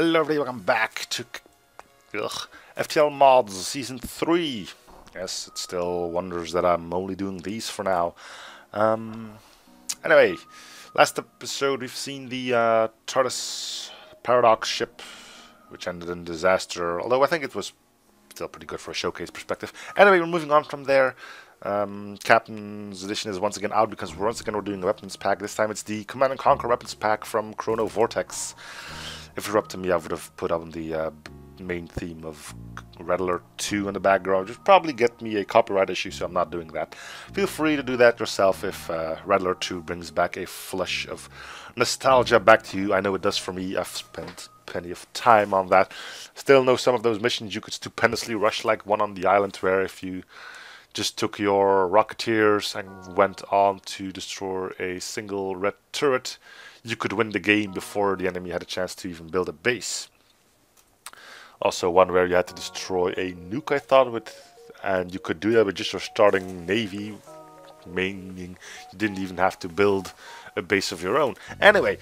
Hello everybody, welcome back to FTL Mods Season 3. Yes, it still wonders that I'm only doing these for now. Anyway, last episode we've seen the TARDIS Paradox ship, which ended in disaster, although I think it was still pretty good for a showcase perspective. Anyway, we're moving on from there. Captain's Edition is once again out because we're doing a weapons pack. This time it's the Command & Conquer weapons pack from Chrono Vortex. If it were up to me, I would have put on the main theme of Red Alert 2 in the background. Which would probably get me a copyright issue, so I'm not doing that. Feel free to do that yourself if Red Alert 2 brings back a flush of nostalgia back to you. I know it does for me. I've spent plenty of time on that. Still know some of those missions you could stupendously rush, like one on the island where if you just took your Rocketeers and went on to destroy a single red turret, you could win the game before the enemy had a chance to even build a base. Also one where you had to destroy a nuke, I thought, and you could do that with just your starting navy, meaning you didn't even have to build a base of your own. Anyway,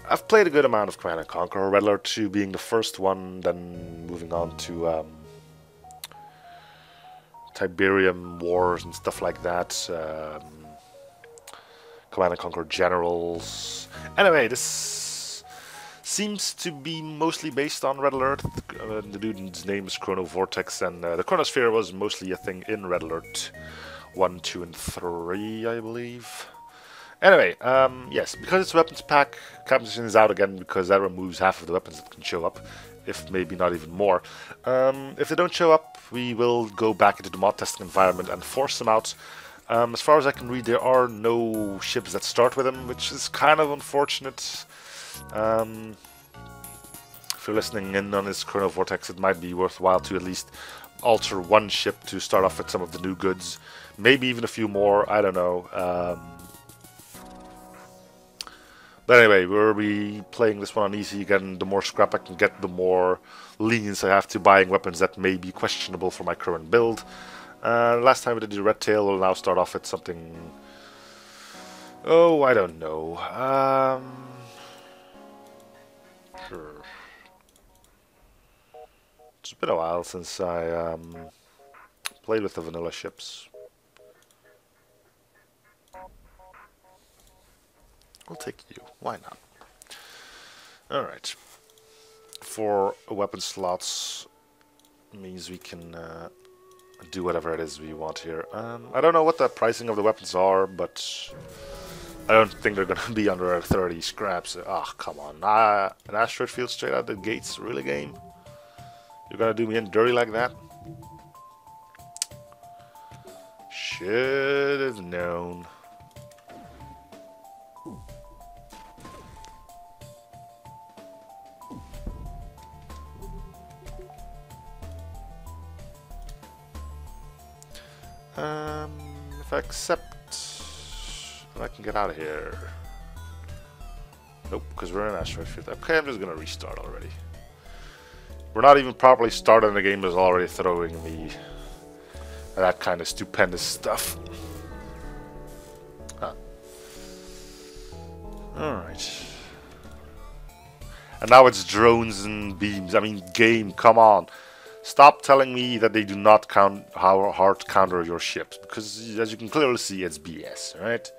I've played a good amount of Command & Conquer, Red Alert 2 being the first one, then moving on to Tiberium Wars and stuff like that. Command & Conquer Generals. Anyway, this seems to be mostly based on Red Alert. The dude's name is Chrono Vortex, and the Chronosphere was mostly a thing in Red Alert 1, 2, and 3, I believe. Anyway, yes, because it's a weapons pack, Captain's Edition is out again because that removes half of the weapons that can show up, if maybe not even more. If they don't show up, we will go back into the mod testing environment and force them out. As far as I can read, there are no ships that start with them, which is kind of unfortunate. If you're listening in on this Chrono Vortex, it might be worthwhile to at least alter one ship to start off with some of the new goods. Maybe even a few more, I don't know. But anyway, we'll be playing this one on easy again. The more scrap I can get, the more lenience I have to buying weapons that may be questionable for my current build. Last time we did the Red Tail, we'll now start off with something... Oh, I don't know. Sure. It's been a while since I played with the vanilla ships. I'll take you. Why not? Alright. 4 weapon slots means we can do whatever it is we want here. I don't know what the pricing of the weapons are, but I don't think they're going to be under 30 scraps. Ah, come on. An asteroid field straight out the gates? Really, game? You're going to do me in dirty like that? Should have known. If I accept, then I can get out of here. Nope, because we're in an asteroid field. Okay, I'm just gonna restart already. We're not even properly started, and the game is already throwing me that kind of stupendous stuff. Huh. Alright. And now it's drones and beams. I mean, game, come on. Stop telling me that they do not count how hard to counter your ships, because as you can clearly see, it's BS, right?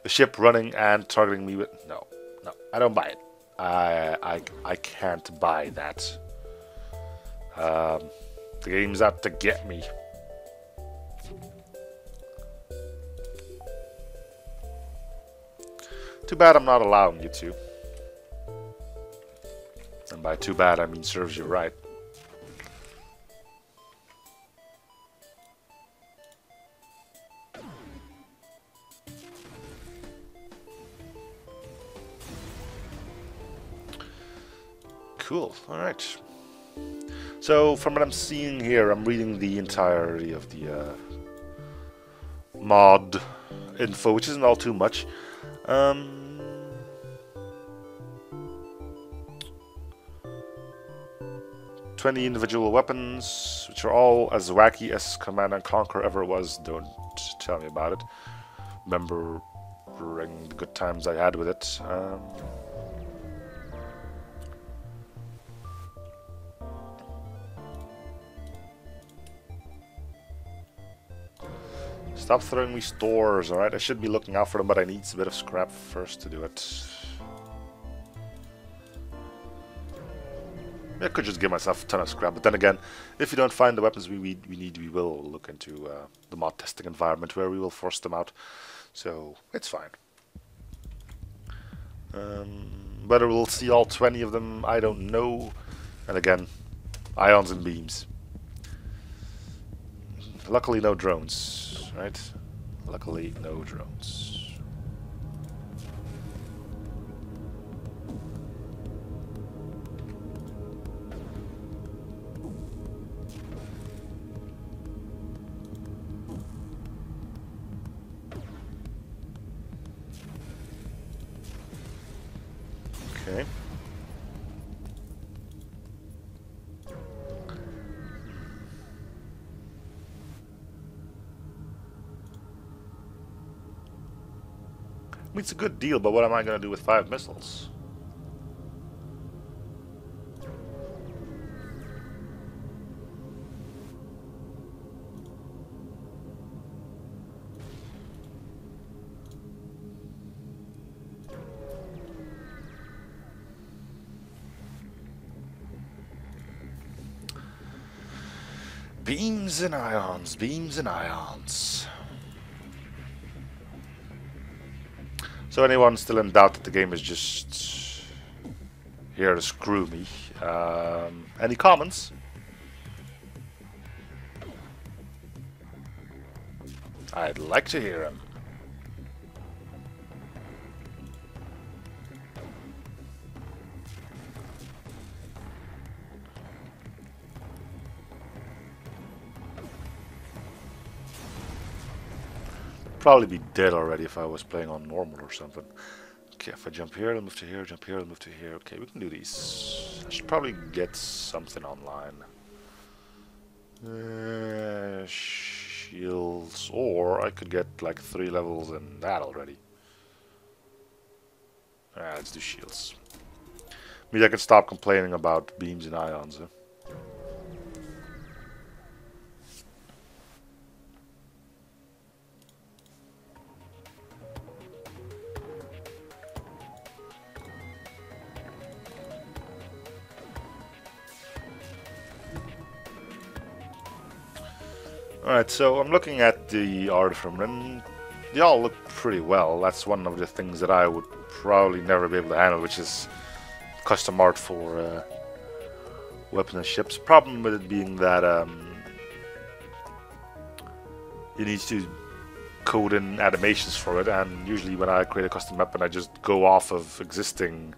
A ship running and targeting me with... No, I don't buy it. I can't buy that. The game's out to get me. Too bad I'm not allowing you to. And by too bad, I mean serves you right. Cool, alright. So, from what I'm seeing here, I'm reading the entirety of the mod info, which isn't all too much. 20 individual weapons, which are all as wacky as Command & Conquer ever was. Don't tell me about it. Remembering the good times I had with it. Stop throwing me stores, alright? I should be looking out for them, but I need a bit of scrap first to do it. I could just give myself a ton of scrap, but then again, if you don't find the weapons we need, we will look into the mod testing environment where we will force them out. So, it's fine. Whether we'll see all 20 of them, I don't know. And again, ions and beams. Luckily no drones, right? Luckily no drones. Okay. I mean, it's a good deal, but what am I going to do with 5 missiles? Beams and ions, beams and ions. So anyone still in doubt that the game is just here to screw me? Any comments? I'd like to hear them. Probably be dead already if I was playing on normal or something. Okay, if I jump here, I'll move to here, jump here, I'll move to here. Okay, we can do these. I should probably get something online. Shields, or I could get like 3 levels in that already. Let's do shields. Maybe I can stop complaining about beams and ions. Alright, so I'm looking at the art from them. They all look pretty well. That's one of the things that I would probably never be able to handle, which is custom art for weapons and ships. Problem with it being that you need to code in animations for it, and usually when I create a custom weapon I just go off of existing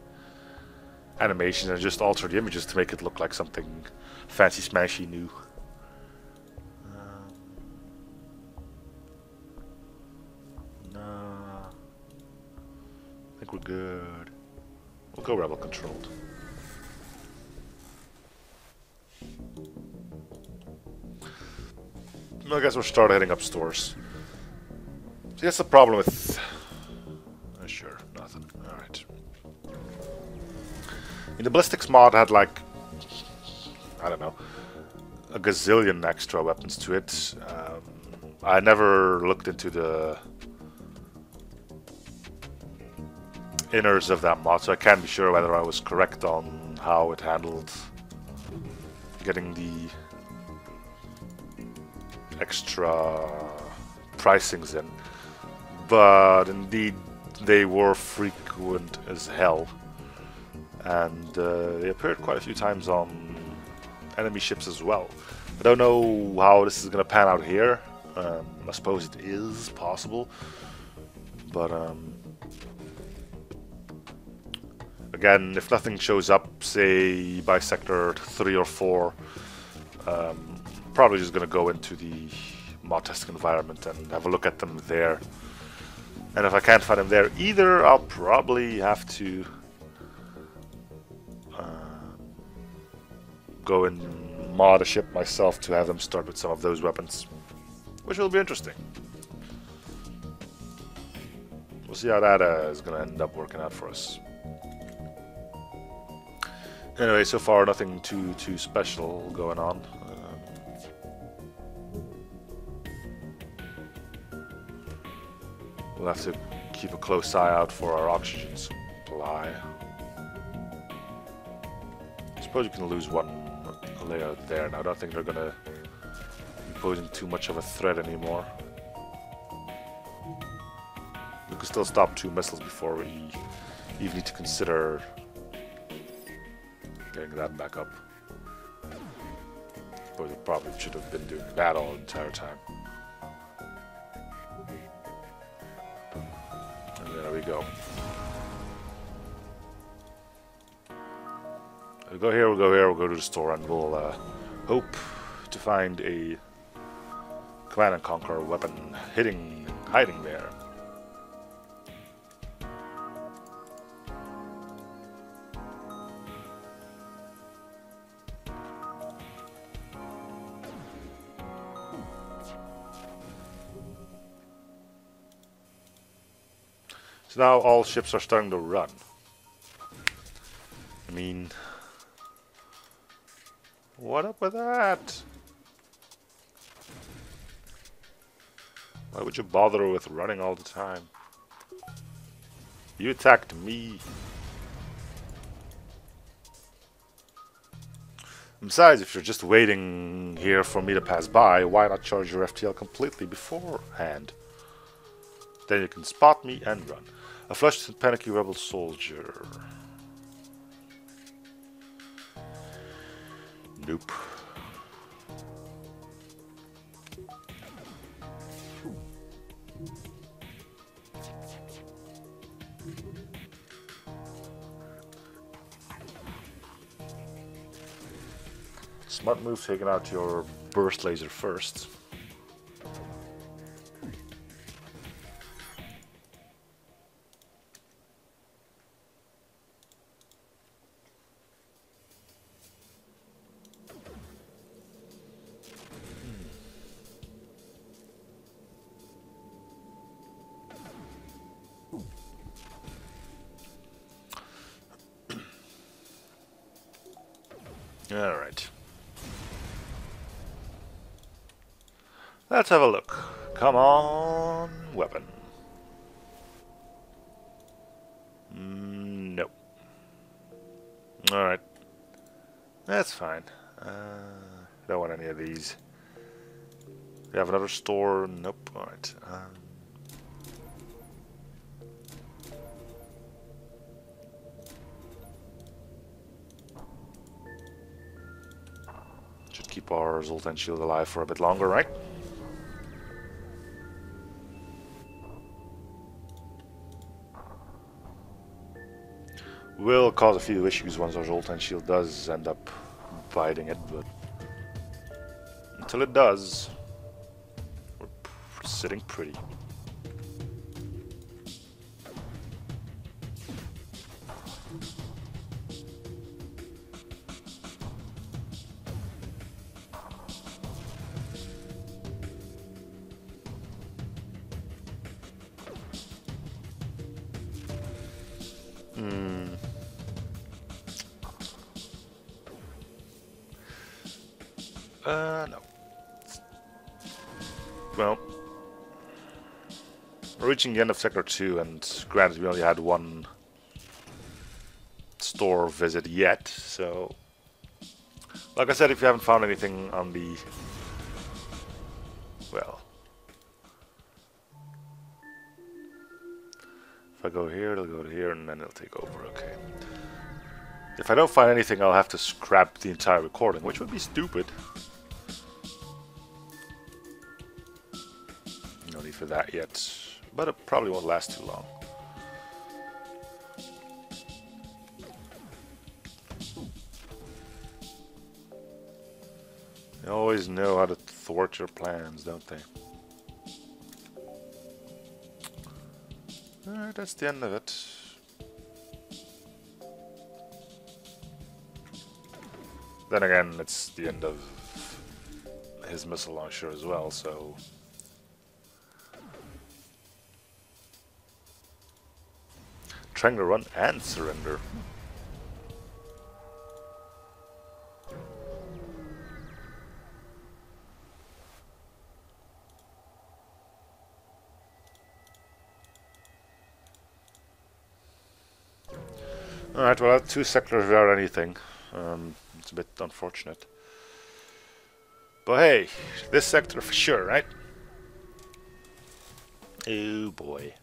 animations and just alter the images to make it look like something fancy smashy new. I think we're good. We'll go rebel controlled. I guess we'll start heading up stores. So that's the problem with... sure, nothing. Alright. The ballistics mod had like... I don't know... a gazillion extra weapons to it. I never looked into the... inners of that mod, so I can't be sure whether I was correct on how it handled getting the extra pricings in, but indeed they were frequent as hell, and they appeared quite a few times on enemy ships as well. I don't know how this is going to pan out here. I suppose it is possible, but again, if nothing shows up, say by sector 3 or 4, probably just going to go into the mod testing environment and have a look at them there. And if I can't find them there either, I'll probably have to go and mod a ship myself to have them start with some of those weapons, which will be interesting. We'll see how that is going to end up working out for us. Anyway, so far nothing too special going on. We'll have to keep a close eye out for our oxygen supply. I suppose you can lose one layer there. Now I don't think they're gonna be posing too much of a threat anymore. We can still stop 2 missiles before we even need to consider getting that back up. But we probably should have been doing that all the entire time. And there we go. We'll go here, we'll go here, we'll go to the store, and we'll hope to find a Command and Conquer weapon hiding there. So now all ships are starting to run. I mean, what up with that? Why would you bother with running all the time? You attacked me. Besides, if you're just waiting here for me to pass by, why not charge your FTL completely beforehand? Then you can spot me and run. A flushed and panicky rebel soldier. Nope. Smart move, taking out your burst laser first. All right. Let's have a look. Come on, weapon. Nope. All right. That's fine. Don't want any of these. We have another store. Nope. All right. Should keep our Zoltan shield alive for a bit longer, right? Will cause a few issues once our Zoltan shield does end up biting it, but until it does, we're sitting pretty. No. Well, we're reaching the end of Sector 2, and granted we only had one store visit yet, so like I said, if you haven't found anything on the, well, if I go here, it'll go to here, and then it'll take over, okay. If I don't find anything, I'll have to scrap the entire recording, which would be stupid. No need for that yet, but it probably won't last too long. They always know how to thwart your plans, don't they? Alright, that's the end of it. Then again, it's the end of his missile launcher as well, so... Trying to run and surrender. Alright, well, 2 sectors without anything. It's a bit unfortunate. But hey, this sector for sure, right? Oh boy.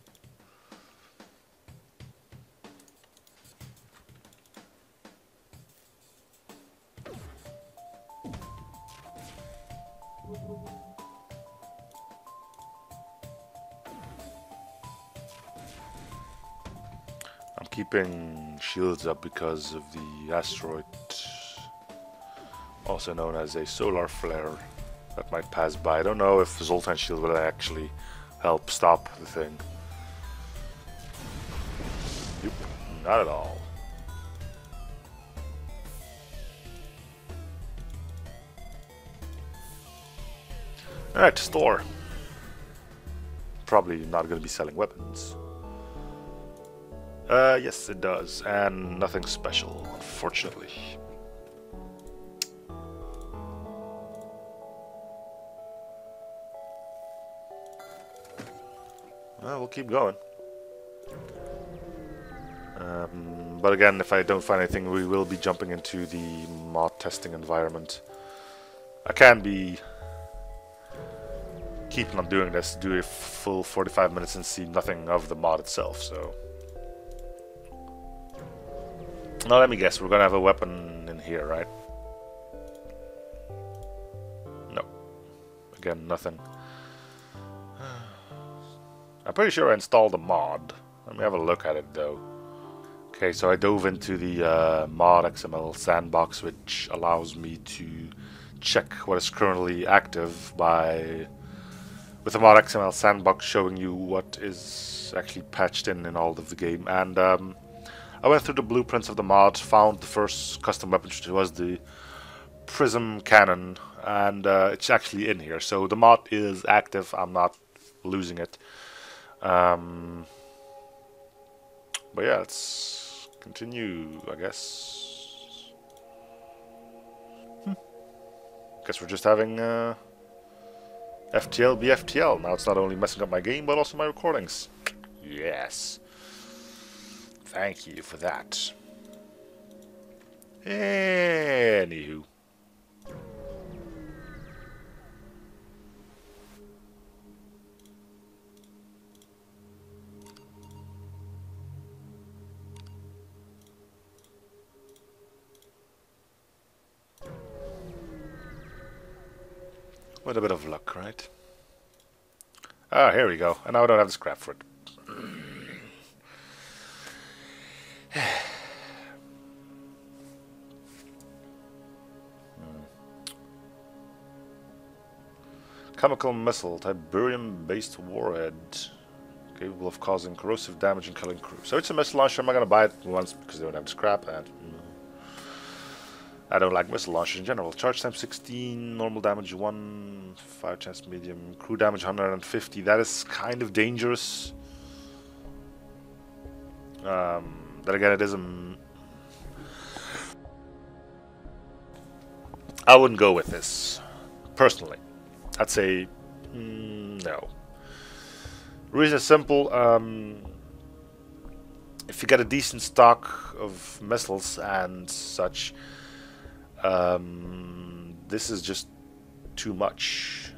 I'm keeping shields up because of the asteroid, also known as a solar flare, that might pass by. I don't know if Zoltan shield will actually help stop the thing. Nope, not at all. Alright, store. Probably not going to be selling weapons. Yes, it does, and nothing special, unfortunately. Well, we'll keep going. But again, if I don't find anything, we will be jumping into the mod testing environment. I can be keeping on doing this, do a full 45 minutes and see nothing of the mod itself, so... Now let me guess, we're gonna have a weapon in here, right? No. Again, nothing. I'm pretty sure I installed a mod. Let me have a look at it though. Okay, so I dove into the mod XML sandbox, which allows me to check what is currently active by... with the mod XML sandbox showing you what is actually patched in all of the game. And I went through the blueprints of the mod, found the first custom weapon, which was the prism cannon, and it's actually in here. So the mod is active, I'm not losing it. But yeah, let's continue, I guess. Guess we're just having FTL be FTL. Now it's not only messing up my game, but also my recordings. Yes. Thank you for that. Anywho. With a bit of luck, right? Ah, here we go. And now I don't have the scrap for it. Chemical missile, Tiberium-based warhead, capable of causing corrosive damage and killing crew. So it's a missile launcher. I'm not gonna buy it once because they don't have scrap, and I don't like missile launchers in general. Charge time 16, normal damage 1, fire chance medium, crew damage 150. That is kind of dangerous. Then again, it is a... I wouldn't go with this, personally. I'd say no. Reason is simple. If you get a decent stock of missiles and such, this is just too much.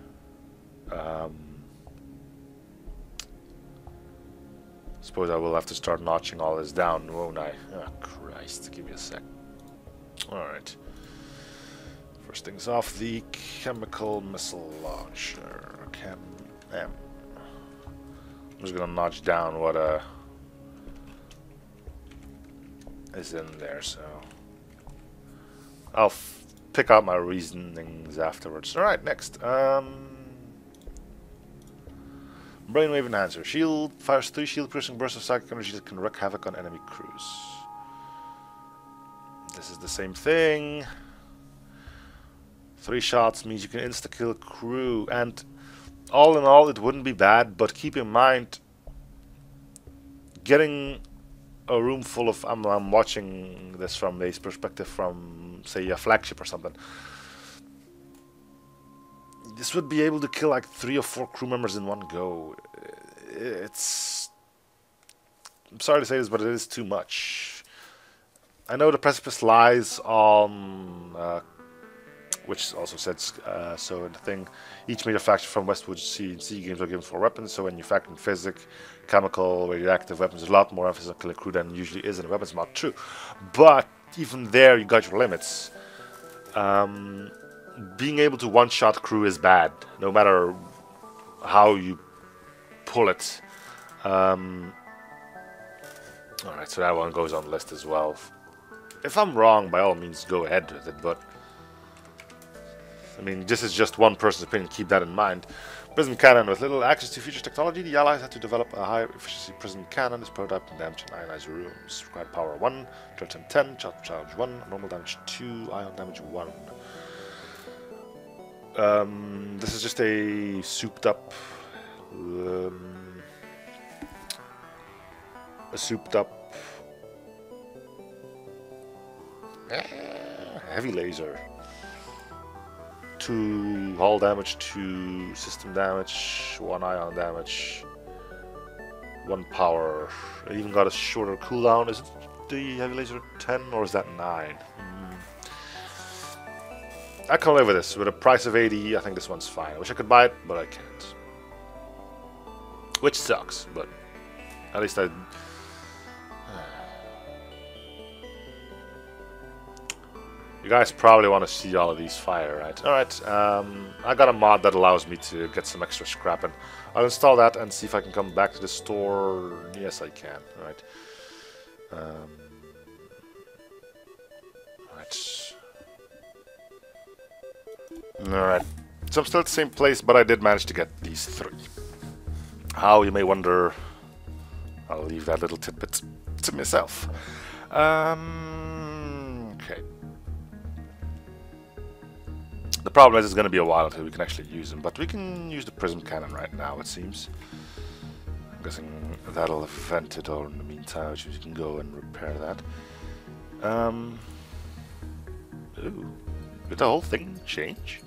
Suppose I will have to start notching all this down, won't I? Oh Christ, give me a sec. Alright. First things off, the chemical missile launcher. Chem M. I'm just gonna notch down what is in there, so I'll pick out my reasonings afterwards. Alright, next. Brainwave enhancer. Shield fires 3 shield-piercing bursts of psychic energy that can wreak havoc on enemy crews. This is the same thing. 3 shots means you can insta-kill a crew, and all in all it wouldn't be bad, but keep in mind, getting a room full of... I'm watching this from a perspective from, say, a flagship or something. This would be able to kill like 3 or 4 crew members in one go. It's... I'm sorry to say this, but it is too much. I know the precipice lies on, which also says so in the thing. Each manufacturer from Westwood C games are given 4 weapons. So when you factor in physic, chemical, radioactive weapons, there's a lot more emphasis on killing crew than usually is in a weapons mod. True, but even there, you got your limits. Being able to one-shot crew is bad, no matter how you pull it. Alright, so that one goes on the list as well. If I'm wrong, by all means, go ahead with it, but I mean, this is just one person's opinion, keep that in mind. Prism cannon. With little access to future technology, the Allies had to develop a high-efficiency prism cannon. This prototype can damage and ionize rooms. Required power 1, threat time 10, charge 1, normal damage 2, ion damage 1. This is just a souped-up... heavy laser. 2 hull damage, 2 system damage, 1 ion damage, 1 power. It even got a shorter cooldown. Is it the heavy laser 10 or is that 9? I can live with this. With a price of 80, I think this one's fine. I wish I could buy it, but I can't. Which sucks, but at least I... You guys probably want to see all of these fire, right? Alright, I got a mod that allows me to get some extra scrap, and I'll install that and see if I can come back to the store. Yes, I can. Alright. Alright. So I'm still at the same place, but I did manage to get these 3. How, you may wonder. I'll leave that little tidbit to myself. Okay. The problem is it's going to be a while until we can actually use them, but we can use the prism cannon right now, it seems. I'm guessing that'll vent it, or in the meantime, we can go and repair that. Ooh. Did the whole thing change?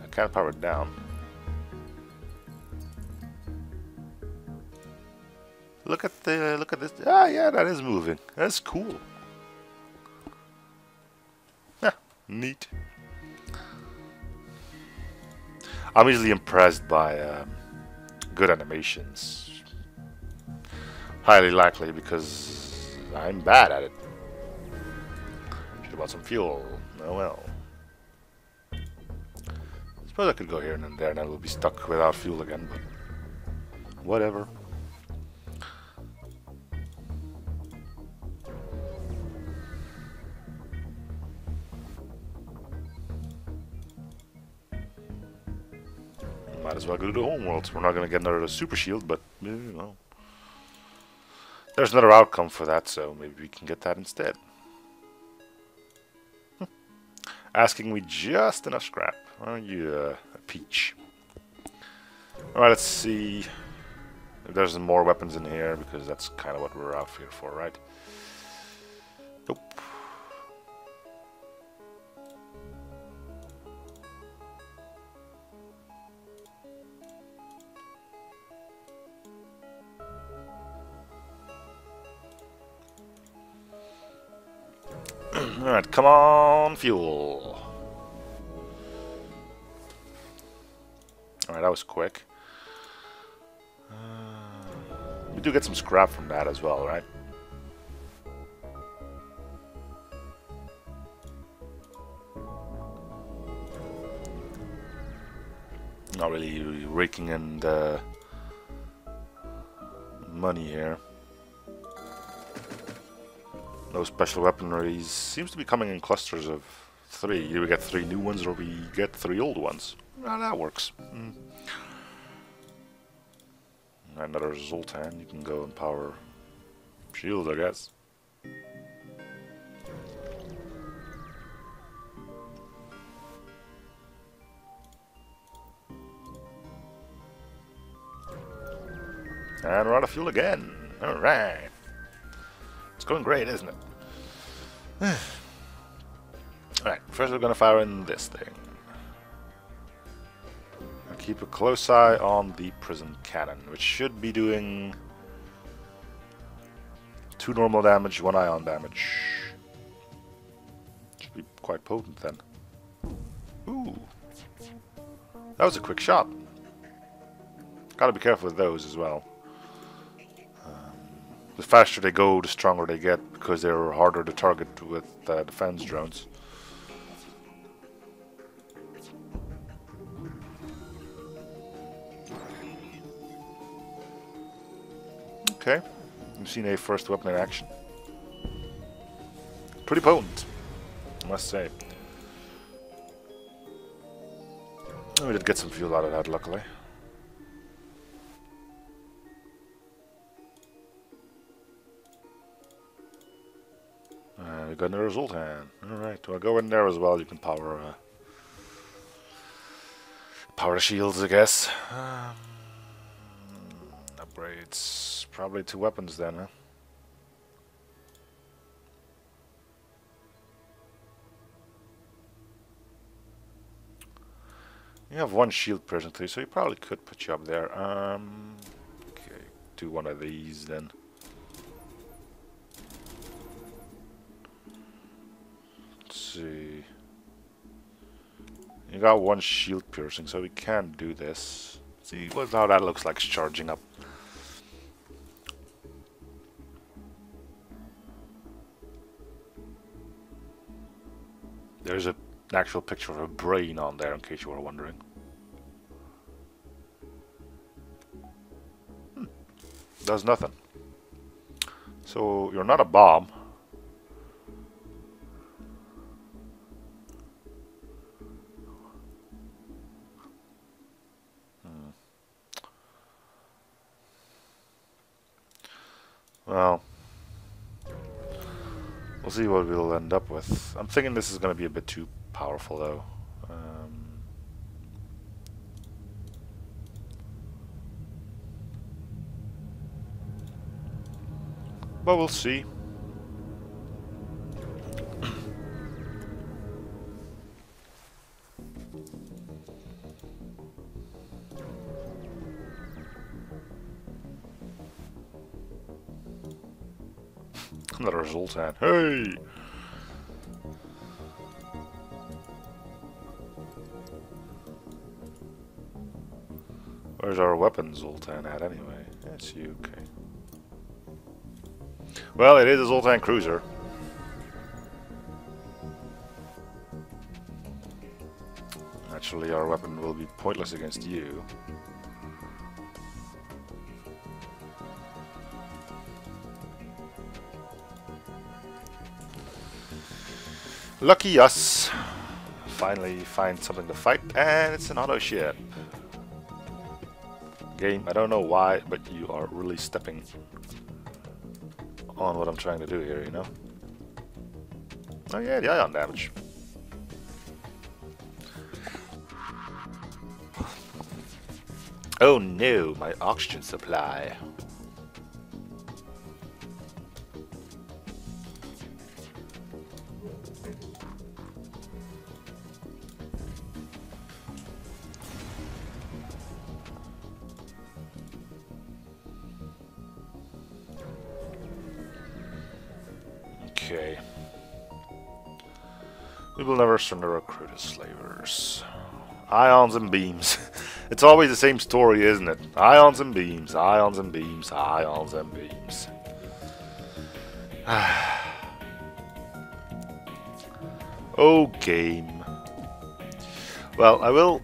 I can't power it down. Look at this. Ah, yeah, that is moving. That's cool. Yeah, neat. I'm easily impressed by good animations. Highly likely because I'm bad at it. Should have bought some fuel. Oh well. Suppose I could go here and then there and then we'll be stuck without fuel again, but whatever. Might as well go to the homeworld. We're not going to get another super shield, but you know, there's another outcome for that, so maybe we can get that instead. Asking me just enough scrap. Aren't you a peach? Alright, let's see if there's more weapons in here, because that's kind of what we're out here for, right? Nope. Alright, come on, fuel. Alright, that was quick. We do get some scrap from that as well, right? Not really raking in the money here. No special weaponry. Seems to be coming in clusters of 3. Either we get 3 new ones or we get 3 old ones. Well, that works. Another Zoltan. You can go and power shield, I guess. And we're out of fuel again. Alright. It's going great, isn't it? Alright, first we're going to fire in this thing. And keep a close eye on the prism cannon, which should be doing 2 normal damage, 1 ion damage. Should be quite potent then. Ooh. That was a quick shot. Gotta be careful with those as well. The faster they go, the stronger they get, because they're harder to target with defense drones. Okay, you've seen a first weapon in action. Pretty potent, I must say. We did get some fuel out of that, luckily. We got another Zoltan. Alright, do I go in there as well? You can power the shields, I guess. Upgrades. Probably 2 weapons then, huh? You have 1 shield presently, so you probably could put you up there. Okay, do one of these then. See. You got 1 shield piercing, so we can do this. See what how that looks like charging up. There's an actual picture of a brain on there, in case you were wondering. Does nothing. So you're not a bomb. Well, we'll see what we'll end up with. I'm thinking this is going to be a bit too powerful, though. But we'll see. Another Zoltan. Hey! Where's our weapon Zoltan at anyway? That's you, okay. Well, it is a Zoltan cruiser. Naturally, our weapon will be pointless against you. Lucky us. Finally find something to fight, and it's an auto ship. Game, I don't know why, but you are really stepping on what I'm trying to do here, you know? Oh yeah, the ion damage. Oh no, my oxygen supply. Okay. We will never surrender our crew to slavers. Ions and beams. It's always the same story, isn't it? Ions and beams, ions and beams, ions and beams. Oh, game. Well,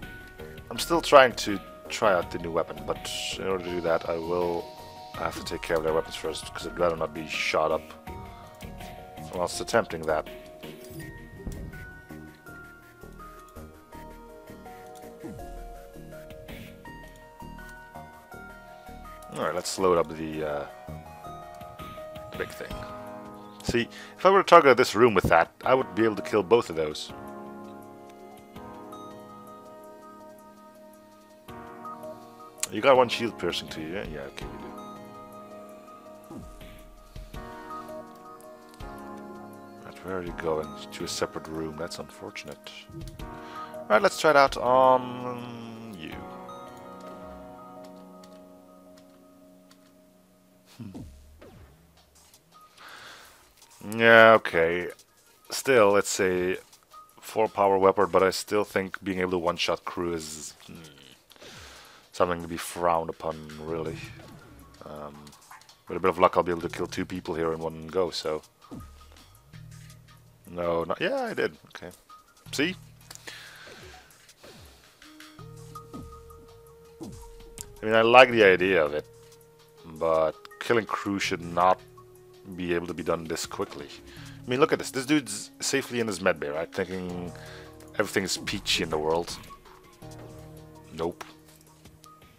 I'm still trying to try out the new weapon, but in order to do that, I will have to take care of their weapons first, because I'd rather not be shot up whilst attempting that. Alright, let's load up the big thing. See, if I were to target this room with that, I would be able to kill both of those. You got 1 shield piercing to you, yeah? Yeah, okay, you do. Where are you going? To a separate room. That's unfortunate. Alright, let's try it out on you. Yeah, okay. Still, it's a 4-power weapon, but I still think being able to one-shot crew is something to be frowned upon, really. With a bit of luck, I'll be able to kill 2 people here in one go, so... No, not... Yeah, I did. Okay. See? I mean, I like the idea of it, but killing crew should not be able to be done this quickly. I mean, look at this. This dude's safely in his medbay, right? Thinking everything's peachy in the world. Nope.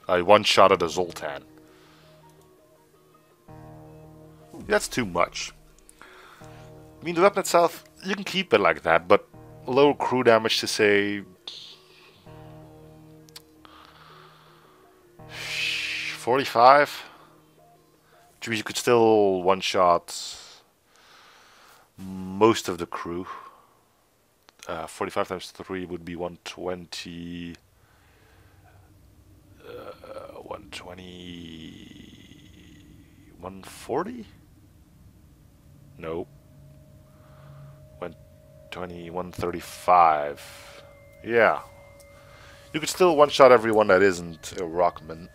I one-shotted a Zoltan. That's too much. I mean, the weapon itself, you can keep it like that, but low crew damage to, say, 45? Which means you could still one-shot most of the crew. 45 times 3 would be 120... 120... 140? Nope. 120, 135. Yeah. You could still one-shot everyone that isn't a Rockman.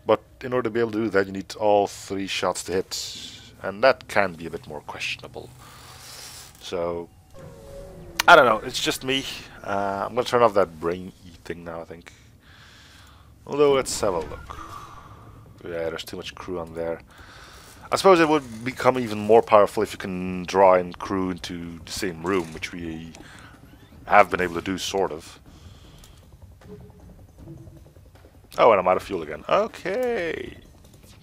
But in order to be able to do that, you need all 3 shots to hit. And that can be a bit more questionable. So, I don't know. It's just me. I'm going to turn off that brain E thing now, I think. Although, let's have a look. Yeah, there's too much crew on there. I suppose it would become even more powerful if you can draw in crew into the same room, which we have been able to do, sort of. Oh, and I'm out of fuel again. Okay.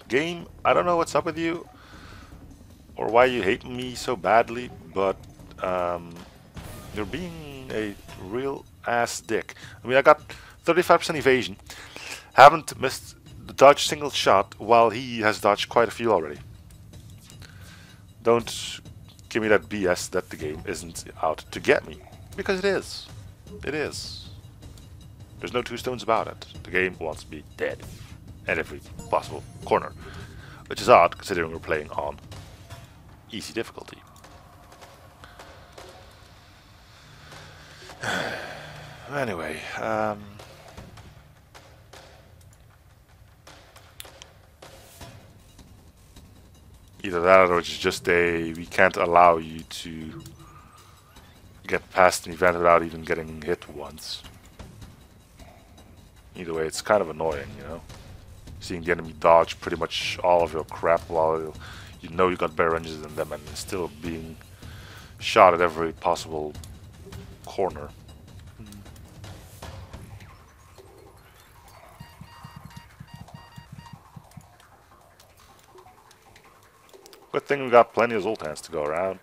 Game, I don't know what's up with you, or why you hate me so badly, but you're being a real ass dick. I mean, I got 35% evasion. Haven't missed the dodge single shot, while he has dodged quite a few already. Don't give me that BS that the game isn't out to get me. Because it is. It is. There's no 2 stones about it. The game wants me dead. At every possible corner. Which is odd, considering we're playing on easy difficulty. Anyway, either that or it's just a we can't allow you to get past an event without even getting hit once. Either way, it's kind of annoying, you know? Seeing the enemy dodge pretty much all of your crap while you know you got better engines than them and still being shot at every possible corner. Good thing we got plenty of Zoltans to go around.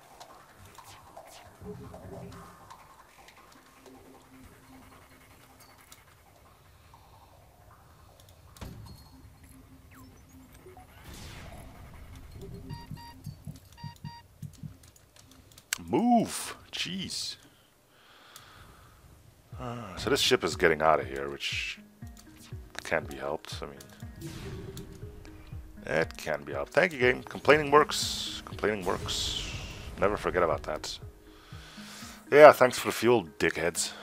Move! Jeez. So this ship is getting out of here, which can't be helped. I mean, it can be helped. Thank you, game. Complaining works. Complaining works. Never forget about that. Yeah, thanks for the fuel, dickheads.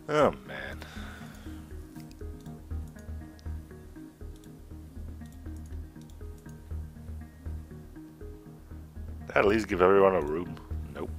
Oh, man. At least give everyone a room. Nope.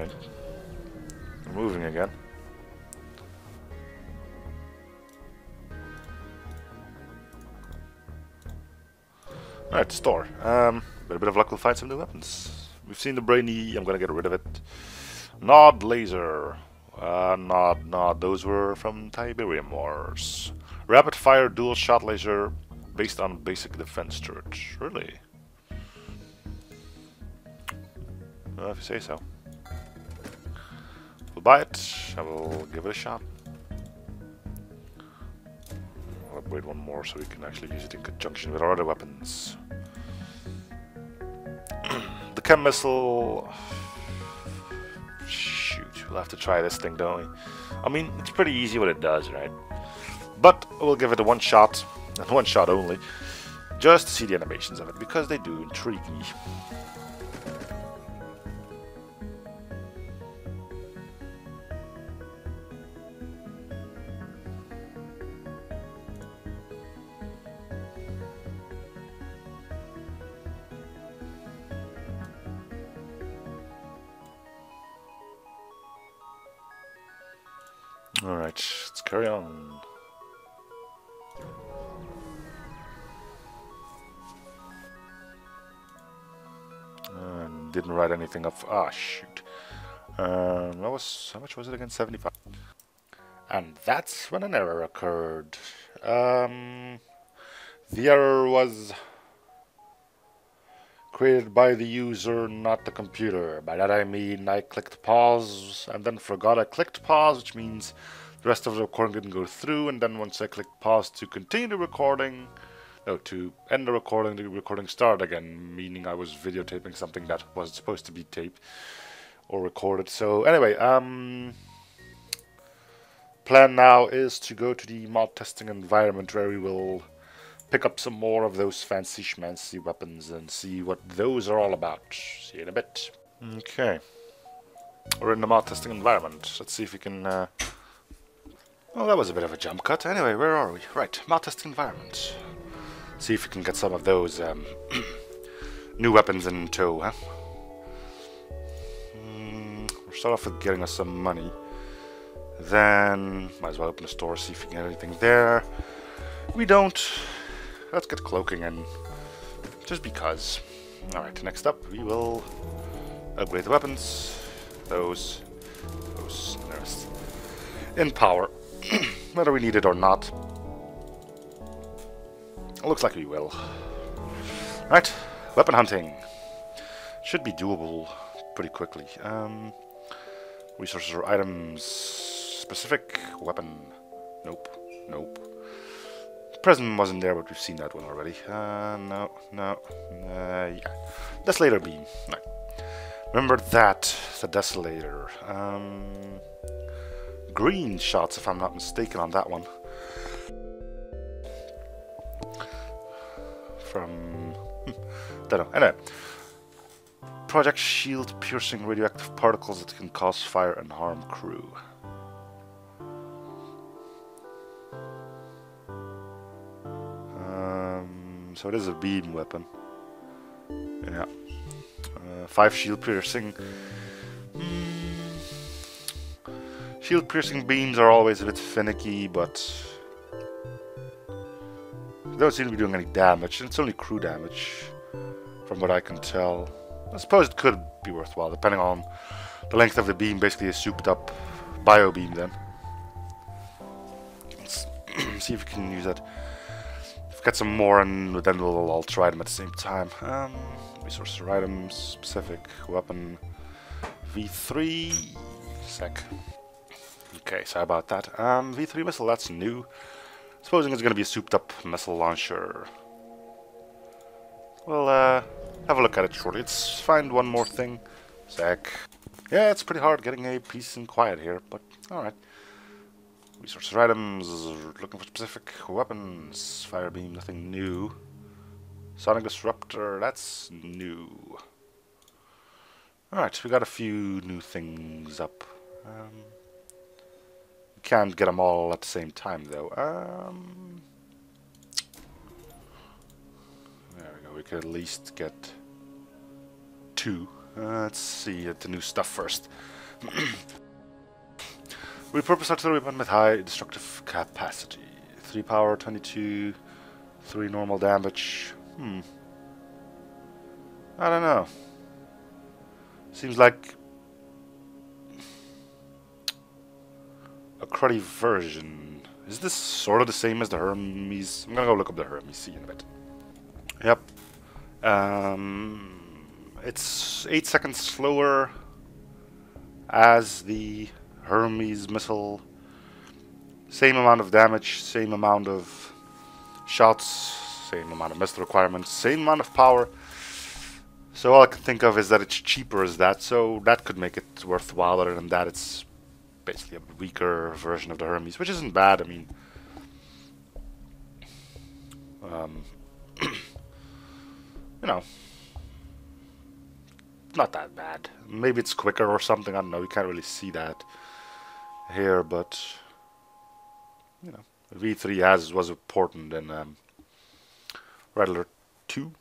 Alright. We're moving again. Alright, store. With a bit of luck we'll find some new weapons. We've seen the brainy, I'm gonna get rid of it. Nod laser. Nod. Those were from Tiberium Wars. Rapid fire dual shot laser based on basic defense turret. Really? Well, if you say so. We'll buy it. I will give it a shot. I'll upgrade one more so we can actually use it in conjunction with our other weapons. The Chem Missile. Shoot, we'll have to try this thing, don't we? I mean, it's pretty easy what it does, right? But we'll give it a one shot, and one shot only, just to see the animations of it, because they do intrigue me. Alright, let's carry on. Didn't write anything up. Ah, shoot. How much was it again? 75. And that's when an error occurred. The error was created by the user, not the computer. By that I mean I clicked pause and then forgot I clicked pause, which means the rest of the recording didn't go through, and then once I clicked pause to continue the recording, no, to end the recording started again, meaning I was videotaping something that wasn't supposed to be taped or recorded. So anyway, plan now is to go to the mod testing environment where we will pick up some more of those fancy schmancy weapons and see what those are all about. See you in a bit. Okay. We're in the mod testing environment. Let's see if we can... Well, that was a bit of a jump cut. Anyway, where are we? Right, mod testing environment. See if we can get some of those new weapons in tow, huh? We'll start off with getting us some money. Then, might as well open the store, see if we can get anything there. We don't. Let's get cloaking in, just because. Alright, next up we will upgrade the weapons. Those, and the rest. In power, whether we need it or not. Looks like we will. Right, weapon hunting. Should be doable pretty quickly. Resources or items. Specific weapon. Nope. Prism wasn't there, but we've seen that one already. No. Yeah. Desolator beam. Right. Remember that. The Desolator. Green shots, if I'm not mistaken, on that one. From... don't know. Anyway. Project shield piercing radioactive particles that can cause fire and harm crew. So it is a beam weapon. Yeah. 5 shield piercing. Shield piercing beams are always a bit finicky, but they don't seem to be doing any damage. It's only crew damage, from what I can tell. I suppose it could be worthwhile, depending on the length of the beam. Basically a souped up bio beam then. Let's see if we can use that. Get some more and then we'll all try them at the same time. Resources or items, specific weapon V3 sec. Okay, sorry about that. V3 missile, that's new. Supposing it's gonna be a souped up missile launcher. We'll have a look at it shortly. Let's find one more thing. Sec. Yeah, it's pretty hard getting a peace and quiet here, but alright. Resources or items, looking for specific weapons. Fire beam, nothing new. Sonic disruptor, that's new. Alright, we got a few new things up. We can't get them all at the same time though. There we go, we could at least get 2. Let's see the new stuff first. Repurpose artillery weapon with high destructive capacity. 3 power, 22, 3 normal damage. I don't know. Seems like a cruddy version. Is this sort of the same as the Hermes? I'm gonna go look up the Hermes, see in a bit. Yep. It's 8 seconds slower as the Hermes missile. Same amount of damage, same amount of shots, same amount of missile requirements, same amount of power. So all I can think of is that it's cheaper as that, so that could make it worthwhile. Other than that, it's basically a weaker version of the Hermes, which isn't bad. I mean, you know, not that bad. Maybe it's quicker or something, I don't know, you can't really see that here, but you know, V3 was important in Red Alert 2.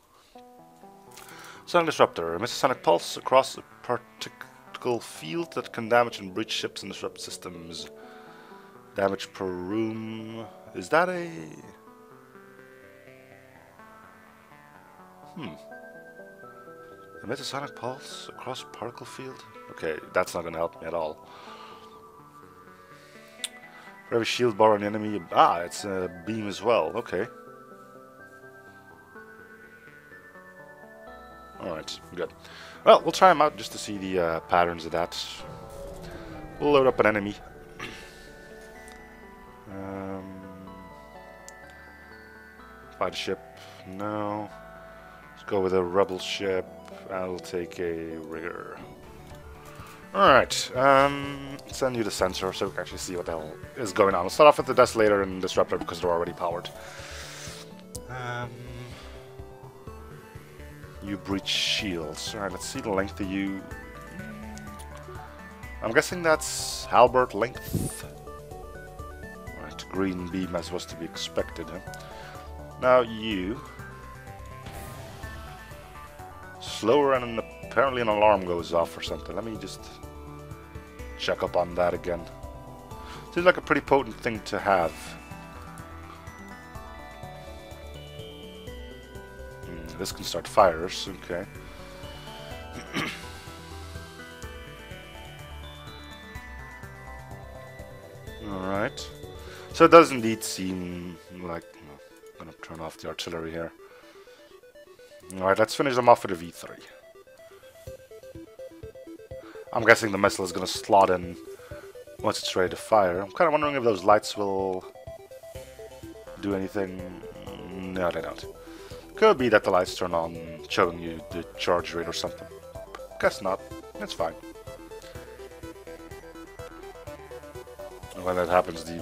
Sonic Disruptor emits a sonic pulse across a particle field that can damage and breach ships and disrupt systems. Damage per room. Is that a... Emits a sonic pulse across a particle field? Okay, that's not going to help me at all. For every shield bar on the enemy... Ah, it's a beam as well. Okay. Alright, good. Well, we'll try them out just to see the patterns of that. We'll load up an enemy. Fight a ship. No. Let's go with a rebel ship. I'll take a rigger. Alright, send you the sensor so we can actually see what the hell is going on. We'll start off with the Desolator and Disruptor because they're already powered. You breach shields. Alright, let's see the length of you. I'm guessing that's halberd length. Alright, green beam as was to be expected. Huh? Now you... Slower and apparently an alarm goes off or something. Let me just check up on that again. Seems like a pretty potent thing to have. This can start fires, okay. Alright. So it does indeed seem like... I'm gonna turn off the artillery here. Alright, let's finish them off with a V3. I'm guessing the missile is gonna slot in once it's ready to fire. I'm kinda wondering if those lights will do anything. No, they don't. Could be that the lights turn on, showing you the charge rate or something. Guess not. That's fine. And when that happens, the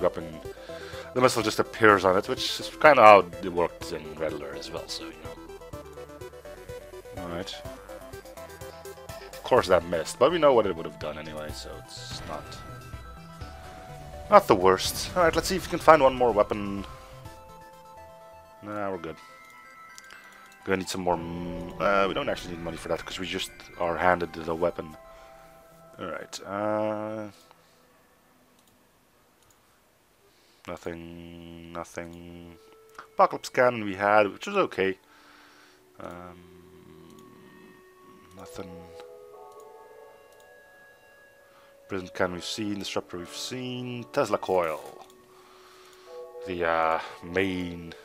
missile just appears on it, which is kind of how it worked in Red Alert as well, so you know. Alright. Of course that missed, but we know what it would have done anyway, so it's not the worst. Alright, let's see if we can find one more weapon. Nah, we're good. Gonna need some more... we don't actually need money for that, because we just are handed the weapon. Alright, nothing. Apocalypse cannon we had, which was okay. Nothing. Prison cannon we've seen, Disruptor we've seen, Tesla coil. The main...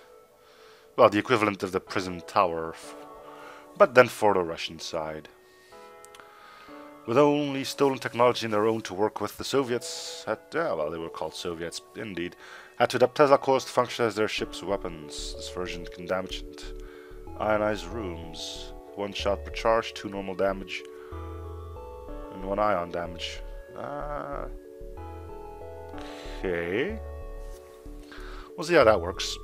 Well, the equivalent of the prison tower, but then for the Russian side. With only stolen technology in their own to work with, the Soviets had, well, they were called Soviets, indeed, had to adapt Tesla coils to function as their ship's weapons. This version can damage and ionize rooms. 1 shot per charge, 2 normal damage, and 1 ion damage. Okay. We'll see how that works.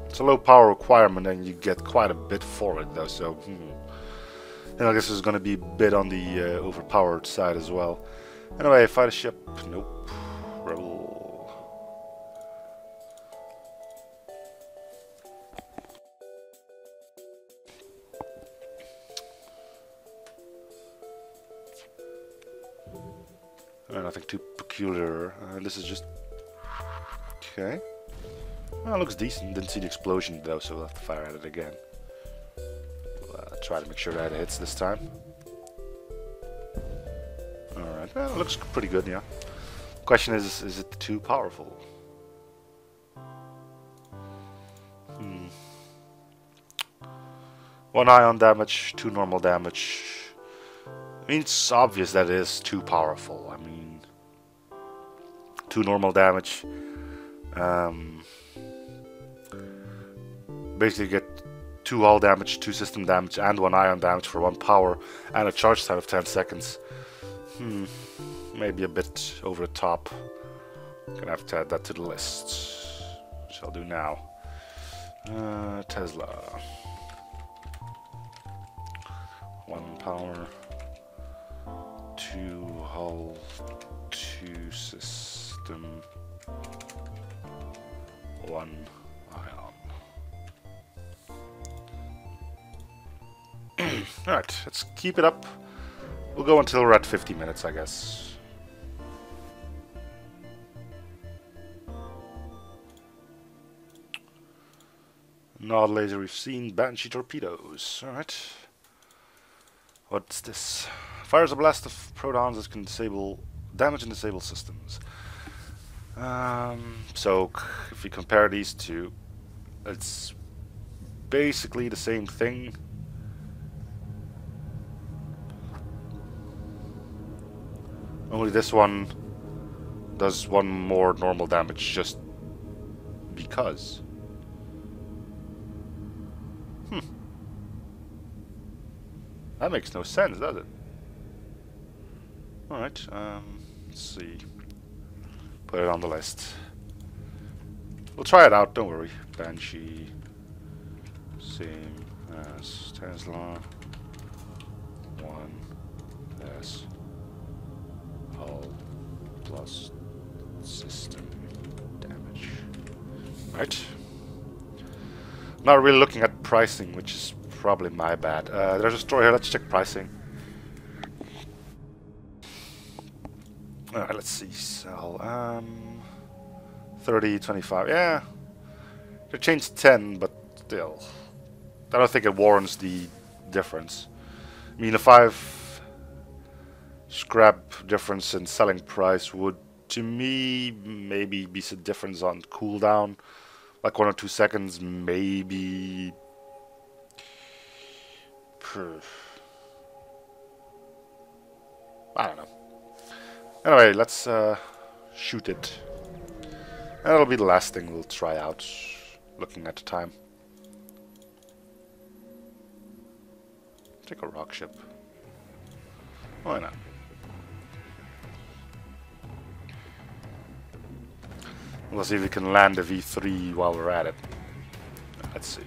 It's a low power requirement and you get quite a bit for it though, so and I guess it's going to be a bit on the overpowered side as well. Anyway, fight a ship. Nope. Rebel. Nothing too peculiar. This is just... Okay. Well, it looks decent. Didn't see the explosion though, so we'll have to fire at it again. We'll try to make sure that it hits this time. Alright, well, it looks pretty good, yeah. Question is it too powerful? One ion damage, 2 normal damage. I mean, it's obvious that it is too powerful. I mean, 2 normal damage. Basically get 2 hull damage, 2 system damage, and 1 ion damage for 1 power, and a charge time of 10 seconds. Maybe a bit over the top. Gonna have to add that to the list. Which I'll do now. Tesla. 1 power, 2 hull, 2 system, 1 ion. Alright, let's keep it up. We'll go until we're at 50 minutes, I guess. Nod laser we've seen. Banshee Torpedoes. Alright. What's this? Fires a blast of protons that can damage and disable systems. So if we compare these two, it's basically the same thing. Only this one does 1 more normal damage just because. That makes no sense, does it? Alright, let's see. Put it on the list. We'll try it out, don't worry. Banshee. Same as Tesla. 1 less hull plus system damage. Right. Not really looking at pricing, which is probably my bad. There's a store here. Let's check pricing. Alright, let's see. Sell. 30, 25. Yeah. They changed 10, but still. I don't think it warrants the difference. I mean, a 5 scrap difference in selling price would, to me, maybe be a difference on cooldown. Like 1 or 2 seconds, maybe. I don't know. Anyway, let's shoot it. And that'll be the last thing we'll try out, looking at the time. Take a rock ship. Why not? We'll see if we can land a V3 while we're at it. Let's see.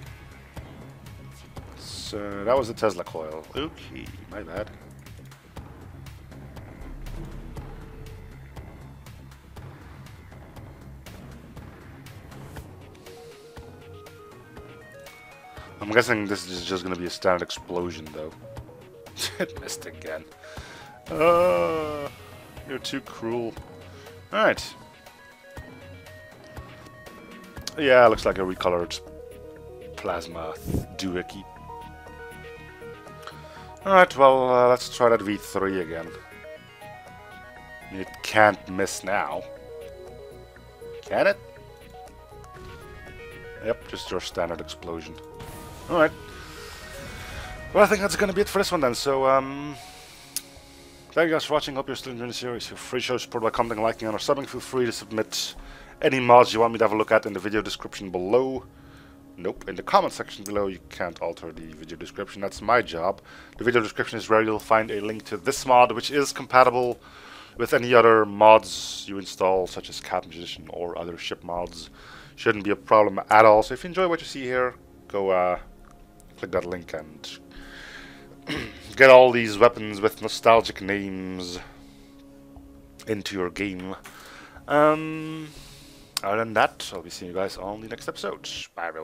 So that was the Tesla coil. Okay, my bad. I'm guessing this is just going to be a standard explosion, though. It missed again. You're too cruel. Alright. Yeah, looks like a recolored plasma doohickey. Alright, well, let's try that V3 again. It can't miss now. Can it? Yep, just your standard explosion. Alright. Well, I think that's gonna be it for this one then, so, thank you guys for watching. Hope you're still enjoying the series. Feel free to show support by commenting, liking, and or subbing. Feel free to submit any mods you want me to have a look at in the video description below. Nope, in the comment section below. You can't alter the video description, that's my job. The video description is where you'll find a link to this mod, which is compatible with any other mods you install, such as Chem Missile or other ship mods. Shouldn't be a problem at all. So if you enjoy what you see here, go click that link and get all these weapons with nostalgic names into your game. Other than that, I'll be seeing you guys on the next episode. Bye everyone.